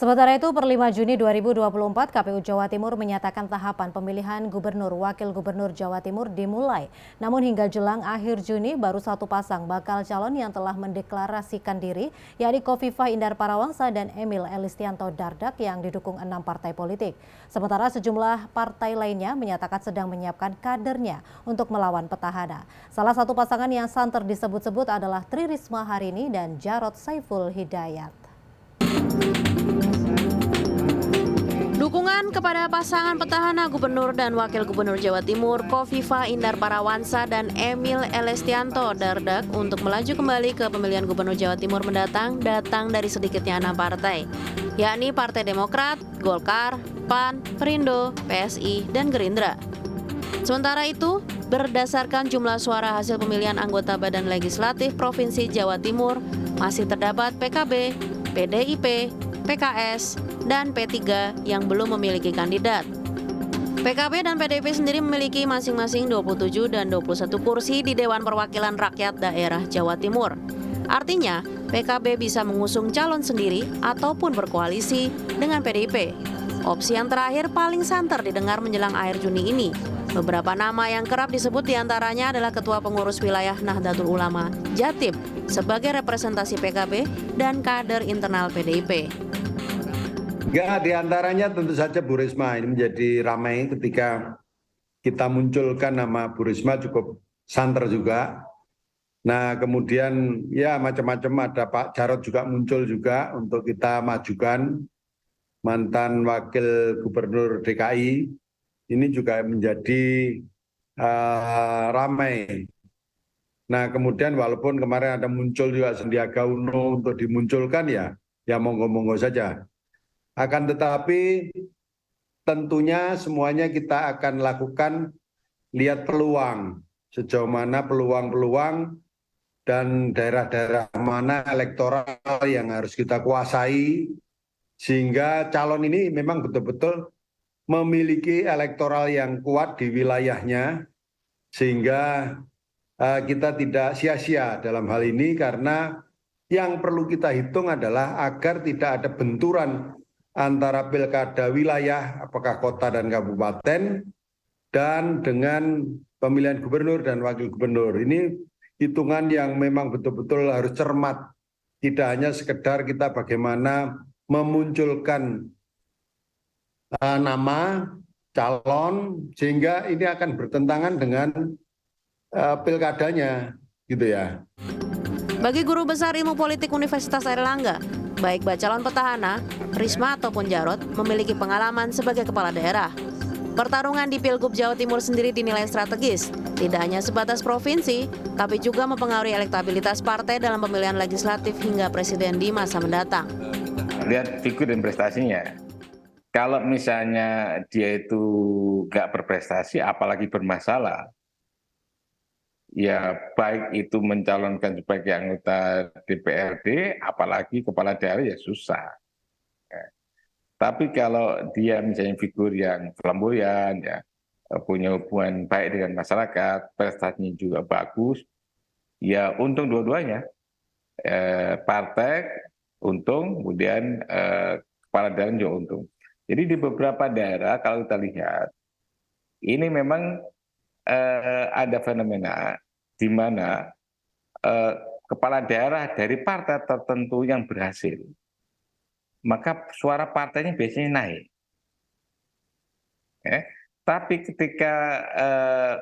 Sementara itu, per 5 Juni 2024, KPU Jawa Timur menyatakan tahapan pemilihan gubernur, wakil gubernur Jawa Timur dimulai. Namun hingga jelang akhir Juni, baru satu pasang bakal calon yang telah mendeklarasikan diri, yakni Khofifah Indar Parawangsa dan Emil Elistianto Dardak yang didukung 6 partai politik. Sementara sejumlah partai lainnya menyatakan sedang menyiapkan kadernya untuk melawan petahana. Salah satu pasangan yang santer disebut-sebut adalah Tri Risma Harini dan Jarod Saiful Hidayat. Dukungan kepada pasangan petahana gubernur dan wakil gubernur Jawa Timur Khofifah Indar Parawangsa dan Emil Elistianto Dardak untuk melaju kembali ke pemilihan gubernur Jawa Timur mendatang datang dari sedikitnya 6 partai, yakni Partai Demokrat, Golkar, PAN, Perindo, PSI, dan Gerindra. Sementara itu, berdasarkan jumlah suara hasil pemilihan anggota Badan Legislatif Provinsi Jawa Timur, masih terdapat PKB, PDIP, PKS, dan P3 yang belum memiliki kandidat. PKB dan PDIP sendiri memiliki masing-masing 27 dan 21 kursi di Dewan Perwakilan Rakyat Daerah Jawa Timur. Artinya, PKB bisa mengusung calon sendiri ataupun berkoalisi dengan PDIP. Opsi yang terakhir paling santer didengar menjelang akhir Juni ini. Beberapa nama yang kerap disebut diantaranya adalah Ketua Pengurus Wilayah Nahdlatul Ulama Jatim sebagai representasi PKB dan kader internal PDIP. Ya, diantaranya tentu saja Bu Risma. Ini menjadi ramai ketika kita munculkan nama Bu Risma, cukup santer juga. Nah, kemudian ya macam-macam, ada Pak Jarod juga muncul juga untuk kita majukan, mantan wakil gubernur DKI. Ini juga menjadi ramai. Nah, kemudian walaupun kemarin ada muncul juga Sandiaga Uno untuk dimunculkan, ya monggo-monggo saja. Akan tetapi tentunya semuanya kita akan lakukan lihat peluang, sejauh mana peluang-peluang dan daerah-daerah mana elektoral yang harus kita kuasai, sehingga calon ini memang betul-betul memiliki elektoral yang kuat di wilayahnya, sehingga kita tidak sia-sia dalam hal ini, karena yang perlu kita hitung adalah agar tidak ada benturan antara pilkada wilayah, apakah kota dan kabupaten, dan dengan pemilihan gubernur dan wakil gubernur. Ini hitungan yang memang betul-betul harus cermat. Tidak hanya sekedar kita bagaimana memunculkan nama calon, sehingga ini akan bertentangan dengan pilkadanya, gitu ya. Bagi Guru Besar Ilmu Politik Universitas Airlangga, baik calon petahana, Risma ataupun Jarod memiliki pengalaman sebagai kepala daerah. Pertarungan di Pilgub Jawa Timur sendiri dinilai strategis, tidak hanya sebatas provinsi, tapi juga mempengaruhi elektabilitas partai dalam pemilihan legislatif hingga presiden di masa mendatang. Lihat figur dan prestasinya. Kalau misalnya dia itu nggak berprestasi, apalagi bermasalah, ya baik itu mencalonkan sebagai anggota DPRD, apalagi kepala daerah, ya susah. Tapi kalau dia misalnya figur yang flamboyan, ya punya hubungan baik dengan masyarakat, prestasinya juga bagus, ya untung dua-duanya. Partai untung, kemudian kepala daerah juga untung. Jadi di beberapa daerah kalau kita lihat, ini memang ada fenomena di mana kepala daerah dari partai tertentu yang berhasil, maka suara partainya biasanya naik. Tapi ketika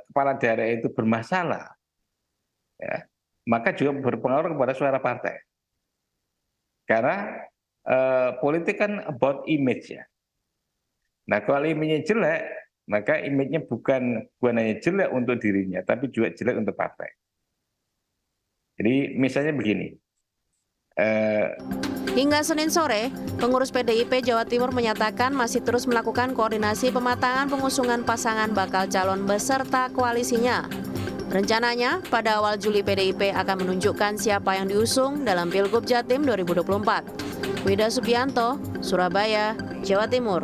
kepala daerah itu bermasalah, maka juga berpengaruh kepada suara partai. Karena politik kan about image ya. Nah, kalau image-nya jelek, maka image-nya bukan hanya jelek untuk dirinya, tapi juga jelek untuk partai. Jadi misalnya begini. Hingga Senin sore, pengurus PDIP Jawa Timur menyatakan masih terus melakukan koordinasi pematangan pengusungan pasangan bakal calon beserta koalisinya. Rencananya, pada awal Juli PDIP akan menunjukkan siapa yang diusung dalam Pilgub Jatim 2024. Wida Subianto, Surabaya, Jawa Timur.